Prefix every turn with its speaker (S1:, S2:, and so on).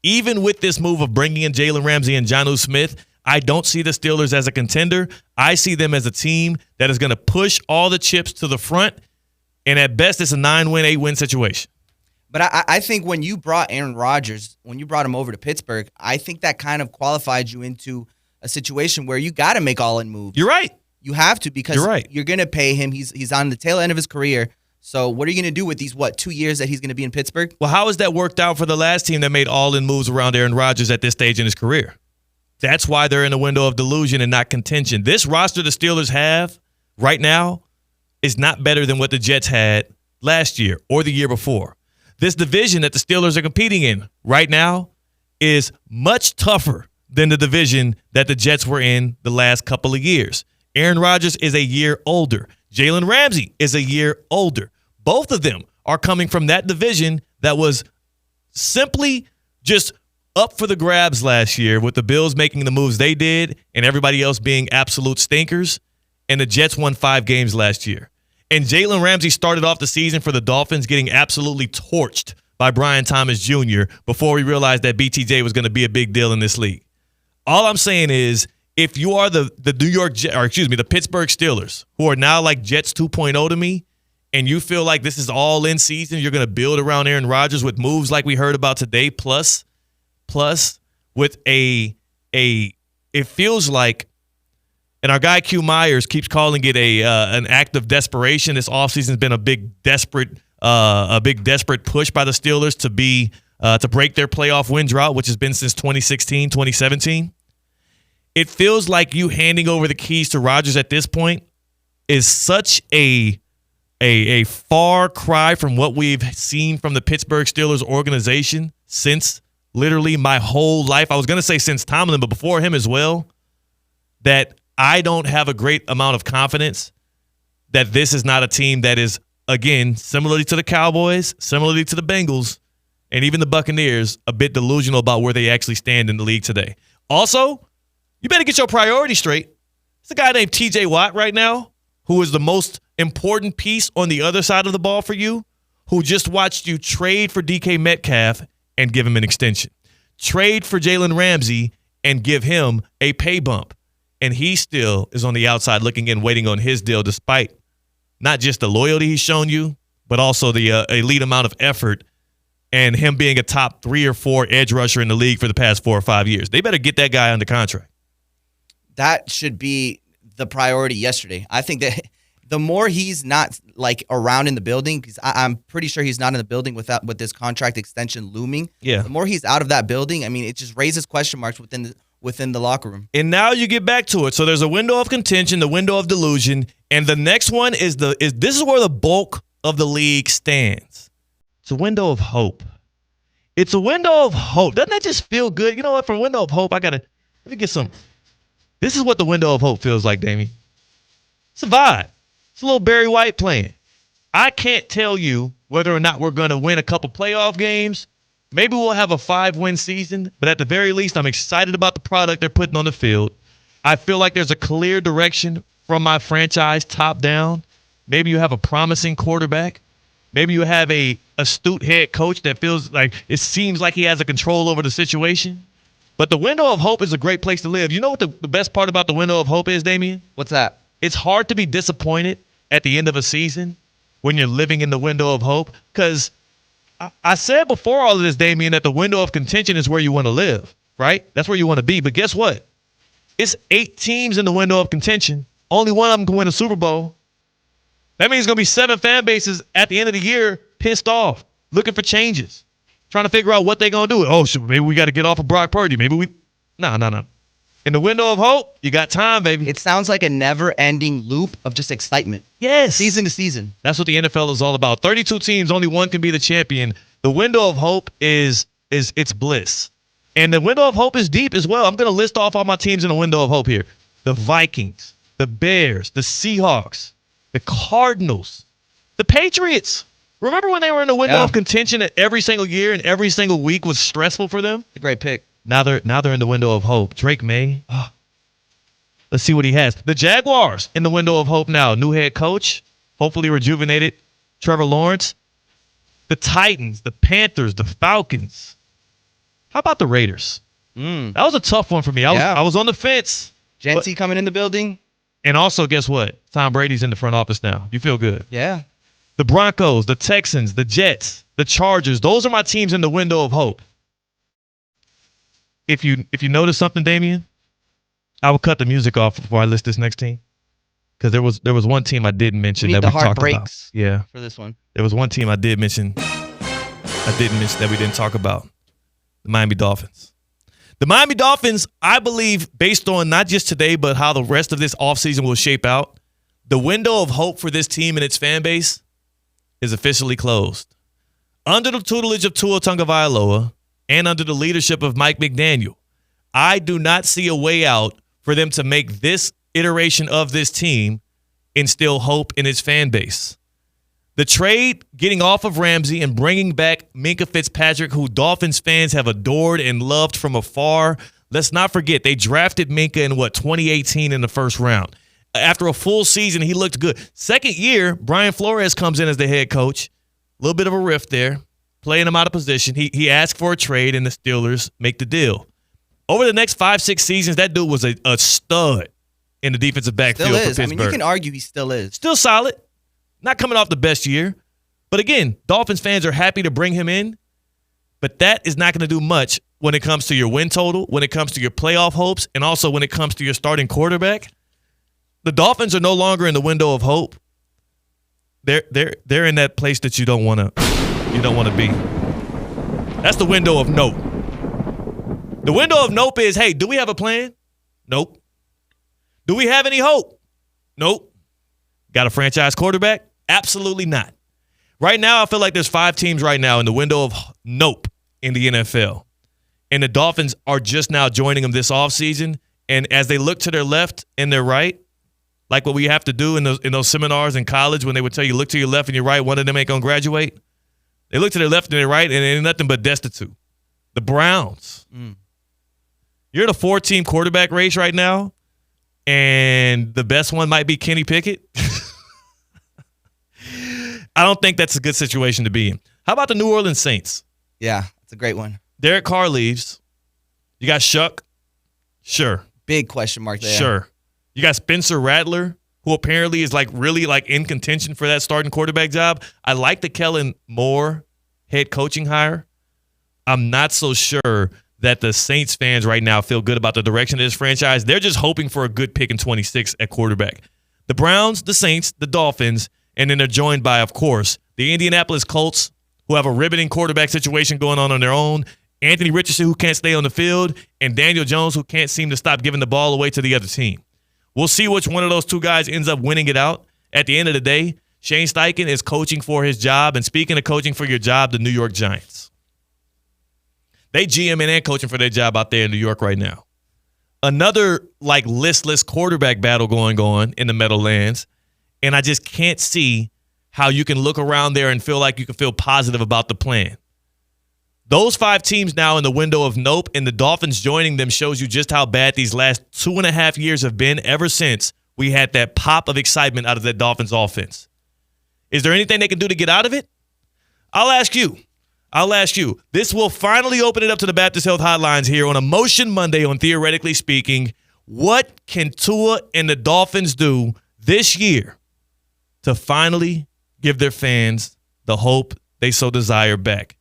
S1: even with this move of bringing in Jalen Ramsey and Jonu Smith, I don't see the Steelers as a contender. I see them as a team that is going to push all the chips to the front, and at best it's a 9-win, 8-win situation.
S2: But I think when you brought Aaron Rodgers, when you brought him over to Pittsburgh, I think that kind of qualified you into a situation where you got to make all-in moves.
S1: You're right.
S2: You have to, because you're going to pay him. He's on the tail end of his career. So what are you going to do with these, 2 years that he's going to be in Pittsburgh?
S1: Well, how has that worked out for the last team that made all-in moves around Aaron Rodgers at this stage in his career? That's why they're in the window of delusion and not contention. This roster the Steelers have right now is not better than what the Jets had last year or the year before. This division that the Steelers are competing in right now is much tougher than the division that the Jets were in the last couple of years. Aaron Rodgers is a year older. Jalen Ramsey is a year older. Both of them are coming from that division that was simply just up for the grabs last year, with the Bills making the moves they did and everybody else being absolute stinkers, and the Jets won 5 games last year. And Jalen Ramsey started off the season for the Dolphins getting absolutely torched by Brian Thomas Jr. before we realized that BTJ was going to be a big deal in this league. All I'm saying is, if you are the Pittsburgh Steelers, who are now like Jets 2.0 to me, and you feel like this is all in season, you're going to build around Aaron Rodgers with moves like we heard about today, plus with it feels like, and our guy Q Myers keeps calling it an act of desperation. This offseason has been a big desperate push by the Steelers to break their playoff win drought, which has been since 2016, 2017. It feels like you handing over the keys to Rodgers at this point is such a far cry from what we've seen from the Pittsburgh Steelers organization since literally my whole life. I was going to say since Tomlin, but before him as well, that I don't have a great amount of confidence that this is not a team that is, again, similarly to the Cowboys, similarly to the Bengals, and even the Buccaneers, a bit delusional about where they actually stand in the league today. Also, you better get your priorities straight. There's a guy named TJ Watt right now who is the most important piece on the other side of the ball for you, who just watched you trade for DK Metcalf and give him an extension. Trade for Jalen Ramsey and give him a pay bump. And he still is on the outside looking in, waiting on his deal, despite not just the loyalty he's shown you, but also the elite amount of effort and him being a top 3 or 4 edge rusher in the league for the past 4 or 5 years. They better get that guy under contract.
S2: That should be the priority yesterday. I think that the more he's not around in the building, because I'm pretty sure he's not in the building with this contract extension looming.
S1: Yeah.
S2: The more he's out of that building, it just raises question marks within the locker room.
S1: And now you get back to it. So there's a window of contention, the window of delusion, and the next one is this is where the bulk of the league stands. It's a window of hope. It's a window of hope. Doesn't that just feel good? You know what? For a window of hope, let me get some. This is what the window of hope feels like, Damien. It's a vibe. It's a little Barry White playing. I can't tell you whether or not we're going to win a couple playoff games. Maybe we'll have a 5-win season, but at the very least, I'm excited about the product they're putting on the field. I feel like there's a clear direction from my franchise top down. Maybe you have a promising quarterback. Maybe you have a astute head coach that feels like it seems like he has a control over the situation. But the window of hope is a great place to live. You know what the best part about the window of hope is, Damien?
S2: What's that?
S1: It's hard to be disappointed at the end of a season when you're living in the window of hope, because I said before all of this, Damien, that the window of contention is where you want to live, right? That's where you want to be. But guess what? It's 8 teams in the window of contention. Only one of them can win a Super Bowl. That means it's going to be 7 fan bases at the end of the year pissed off, looking for changes, trying to figure out what they're going to do. Oh, maybe we got to get off of Brock Purdy. No. In the window of hope, you got time, baby.
S2: It sounds like a never-ending loop of just excitement.
S1: Yes.
S2: Season to season.
S1: That's what the NFL is all about. 32 teams, only one can be the champion. The window of hope is it's bliss. And the window of hope is deep as well. I'm going to list off all my teams in the window of hope here. The Vikings, the Bears, the Seahawks, the Cardinals, the Patriots. Remember when they were in the window of contention every single year and every single week was stressful for them?
S2: A great pick.
S1: Now they're in the window of hope. Drake May. Let's see what he has. The Jaguars in the window of hope now. New head coach, hopefully rejuvenated Trevor Lawrence. The Titans, the Panthers, the Falcons. How about the Raiders? That was a tough one for me. I was on the fence.
S2: Genty coming in the building.
S1: And also, guess what? Tom Brady's in the front office now. You feel good.
S2: Yeah.
S1: The Broncos, the Texans, the Jets, the Chargers. Those are my teams in the window of hope. If you notice something, Damian, I will cut the music off before I list this next team. Because there was one team I didn't mention
S2: We need
S1: that we
S2: the hard
S1: talked about.
S2: breaks
S1: Yeah.
S2: for this one.
S1: There was one team I didn't mention that we didn't talk about. The Miami Dolphins. The Miami Dolphins, I believe, based on not just today, but how the rest of this offseason will shape out, the window of hope for this team and its fan base is officially closed. Under the tutelage of Tua Tagovailoa and under the leadership of Mike McDaniel, I do not see a way out for them to make this iteration of this team instill hope in its fan base. The trade, getting off of Ramsey and bringing back Minkah Fitzpatrick, who Dolphins fans have adored and loved from afar. Let's not forget, they drafted Minkah in 2018 in the first round. After a full season, he looked good. Second year, Brian Flores comes in as the head coach. A little bit of a rift there, playing him out of position. He asked for a trade, and the Steelers make the deal. Over the next 5-6 seasons, that dude was a stud in the defensive backfield for Pittsburgh.
S2: I mean, you can argue he still is.
S1: Still solid. Not coming off the best year. But again, Dolphins fans are happy to bring him in. But that is not going to do much when it comes to your win total, when it comes to your playoff hopes, and also when it comes to your starting quarterback. The Dolphins are no longer in the window of hope. They're in that place that you don't want to be. That's the window of nope. The window of nope is, hey, do we have a plan? Nope. Do we have any hope? Nope. Got a franchise quarterback? Absolutely not. Right now, I feel like there's 5 teams right now in the window of nope in the NFL. And the Dolphins are just now joining them this offseason. And as they look to their left and their right, like what we have to do in those seminars in college when they would tell you, look to your left and your right, one of them ain't going to graduate. They look to their left and their right, and it ain't nothing but destitute. The Browns. You're in a 4-team quarterback race right now, and the best one might be Kenny Pickett. I don't think that's a good situation to be in. How about the New Orleans Saints?
S2: Yeah, it's a great one.
S1: Derek Carr leaves. You got Shuck? Sure.
S2: Big question mark there.
S1: Sure. You got Spencer Rattler, who apparently is really in contention for that starting quarterback job. I like the Kellen Moore head coaching hire. I'm not so sure that the Saints fans right now feel good about the direction of this franchise. They're just hoping for a good pick in 26 at quarterback. The Browns, the Saints, the Dolphins, and then they're joined by, of course, the Indianapolis Colts, who have a riveting quarterback situation going on their own, Anthony Richardson, who can't stay on the field, and Daniel Jones, who can't seem to stop giving the ball away to the other team. We'll see which one of those 2 guys ends up winning it out. At the end of the day, Shane Steichen is coaching for his job, and speaking of coaching for your job, the New York Giants. They GMing and coaching for their job out there in New York right now. Another listless quarterback battle going on in the Meadowlands, and I just can't see how you can look around there and feel like you can feel positive about the plan. Those 5 teams now in the window of nope, and the Dolphins joining them shows you just how bad these last 2.5 years have been ever since we had that pop of excitement out of that Dolphins offense. Is there anything they can do to get out of it? I'll ask you. This will finally open it up to the Baptist Health Hotlines here on Emotion Monday on Theoretically Speaking. What can Tua and the Dolphins do this year to finally give their fans the hope they so desire back?